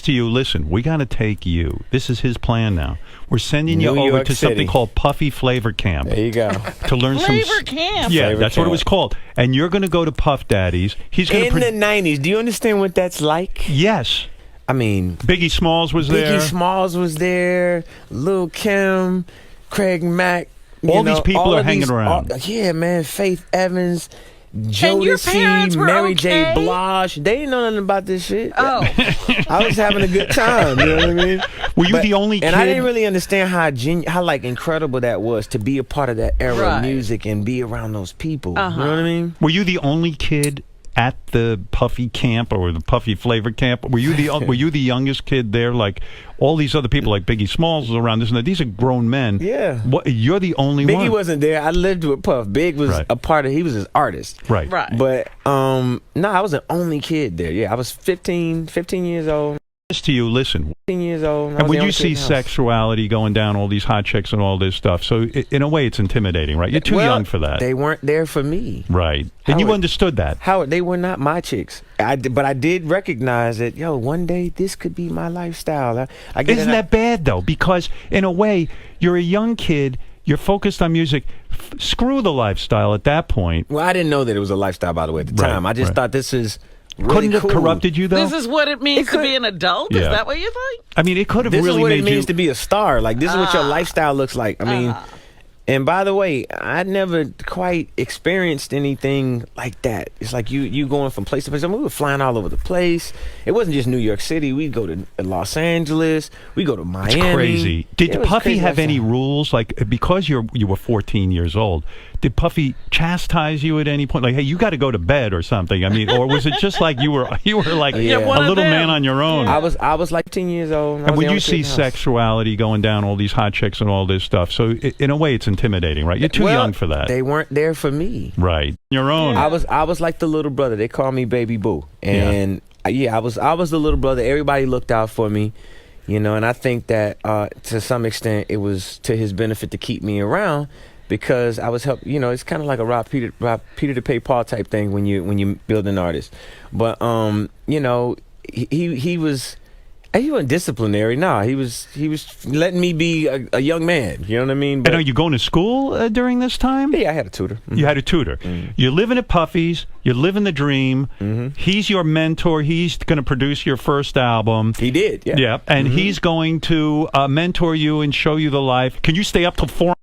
to you, listen, we got to take you. This is his plan now. We're sending you New over York to City. something called Puffy Flavor Camp. There you go. To learn Flavor Camp. Yeah, Flavor that's what it Camp. was called. And you're going to go to Puff Daddy's. He's going In the 90s, do you understand what that's like? Yes. I mean, Biggie Smalls was there. Biggie Smalls was there, Lil' Kim, Craig Mack. All these people are hanging around. Yeah, man. Faith Evans, And your parents Jodeci, were Mary J. okay? Blige. They didn't know nothing about this shit. Oh. I was having a good time. You know what I mean? Were you the only kid? And I didn't really understand how like incredible that was to be a part of that era Right. of music and be around those people. You know what I mean? Were you the only kid at the Puffy camp or the Puffy Flavor camp? Were you the youngest kid there? Like all these other people, like Biggie Smalls was around. This and that. These are grown men. Yeah. You're the only Biggie one. wasn't there. I lived with Puff. Big was Right. a part of. He was his artist. Right. Right. But no, I was the only kid there. Yeah, I was 15 years old. To you, listen. 15 years old. And when you see sexuality going down, all these hot chicks and all this stuff, so in a way, it's intimidating, right? You're too young for that. They weren't there for me. Right. And you understood that. Howard, they were not my chicks. But I did recognize that, one day this could be my lifestyle. Isn't that bad, though? Because in a way, you're a young kid. You're focused on music. Screw the lifestyle at that point. Well, I didn't know that it was a lifestyle, by the way, at the time. I just thought this is really Couldn't have cool. corrupted you, though? This is what it means to be an adult? Is that what you think? I mean, it could have This really is what made it means you... to be a star. Like, this is what your lifestyle looks like. I mean... And by the way, I never quite experienced anything like that. It's like you going from place to place. I mean, we were flying all over the place. It wasn't just New York City. We'd go to Los Angeles. We go to Miami. It's crazy. Did It was Puffy crazy have any lifestyle. rules? Like, because you were 14 years old, did Puffy chastise you at any point? Like, hey, you got to go to bed or something? I mean, or was it just like you were like Yeah, a one of little them. man on your own? I was like 10 years old. And when you see sexuality going down, all these hot chicks and all this stuff, so in a way, it's intimidating, right? You're too young for that. They weren't there for me. Right. Your own. I was like the little brother. They called me Baby Boo. And I was the little brother. Everybody looked out for me. And I think that to some extent it was to his benefit to keep me around because I was help. It's kind of like a rob Peter to pay Paul type thing when you build an artist. But he wasn't disciplinary. No, he was letting me be a young man. You know what I mean? And are you going to school during this time? Yeah, I had a tutor. You had a tutor. You're living at Puffy's. You're living the dream. He's your mentor. He's going to produce your first album. He did. Yeah. Yeah. And he's going to mentor you and show you the life. Can you stay up till 4 on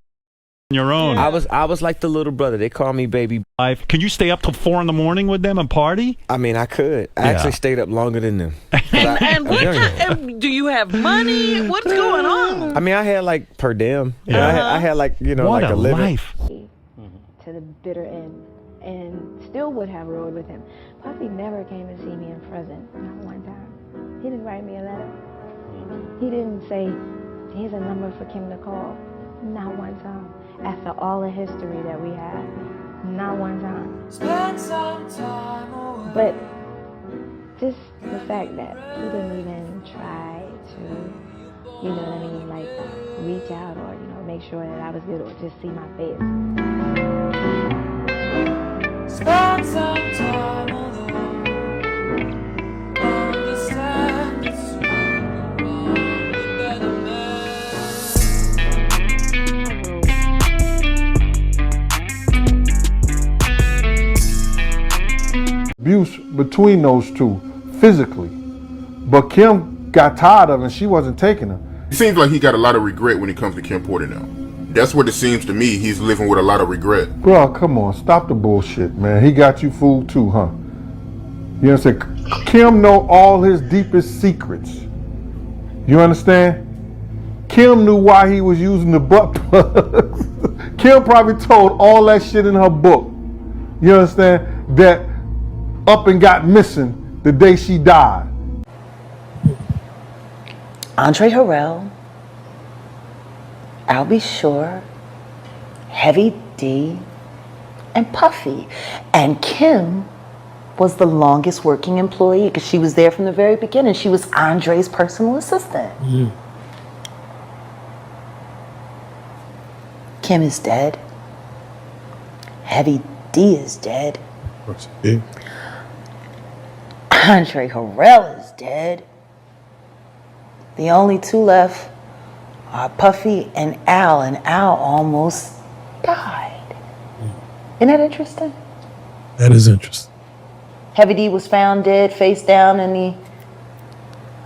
your own? I was like the little brother. They called me Baby. Can you stay up till 4 in the morning with them and party? I mean, I could. I actually stayed up longer than them. And do you have money? What's going on? I mean, I had like per diem. Yeah. I had like What like a a living. life. To the bitter end, and still would have rode with him. Puffy never came to see me in prison, not one time. He didn't write me a letter. He didn't say, here's a number for Kim to call. Not one time. After all the history that we had, not one time. Spend some time away. But just the fact that he didn't even try to, you know what I mean, like reach out or, make sure that I was good or just see my face. Spend some time alone. Understand the sooner the better Abuse between those two physically, but Kim got tired of it and she wasn't taking him. It seems like he got a lot of regret when it comes to Kim Porter now. That's what it seems to me. He's living with a lot of regret. Bro, come on, stop the bullshit, man. He got you fooled too, huh? You understand? Kim know all his deepest secrets. You understand? Kim knew why he was using the butt plugs. Kim probably told all that shit in her book. You understand? That up and got missing the day she died. Andre Harrell, I'll Be Sure, Heavy D, and Puffy. And Kim was the longest working employee because she was there from the very beginning. She was Andre's personal assistant. Kim is dead. Heavy D is dead. Andre Harrell is dead. The only two left are Puffy and Al almost died. Isn't that interesting? That is interesting. Heavy D was found dead, face down in the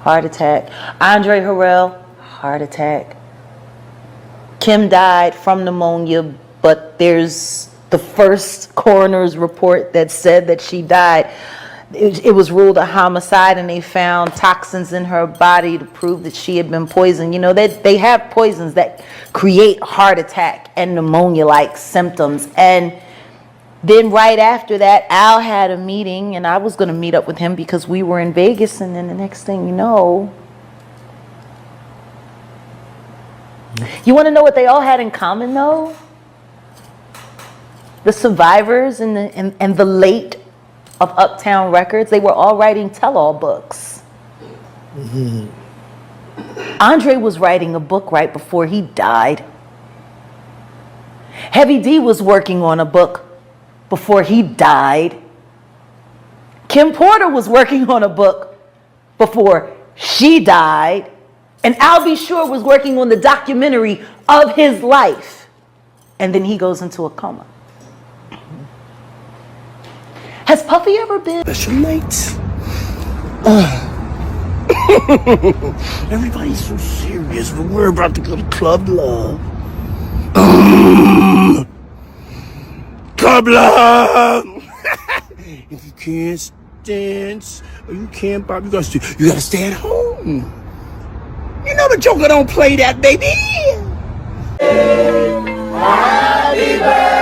heart attack. Andre Harrell, heart attack. Kim died from pneumonia, but there's the first coroner's report that said that she died. It was ruled a homicide, and they found toxins in her body to prove that she had been poisoned. You know, they have poisons that create heart attack and pneumonia-like symptoms. And then right after that, Al had a meeting, and I was going to meet up with him because we were in Vegas, and then the next thing you know, you want to know what they all had in common, though? The survivors and the late of Uptown Records, they were all writing tell-all books. Mm-hmm. Andre was writing a book right before he died. Heavy D was working on a book before he died. Kim Porter was working on a book before she died. And Al B. Sure was working on the documentary of his life. And then he goes into a coma. Has Puffy ever been Special nights. Everybody's so serious, but we're about to go to Club Love. Club Love! If you can't dance or you can't pop, you gotta stay at home. You know the Joker don't play that, baby. Happy birthday.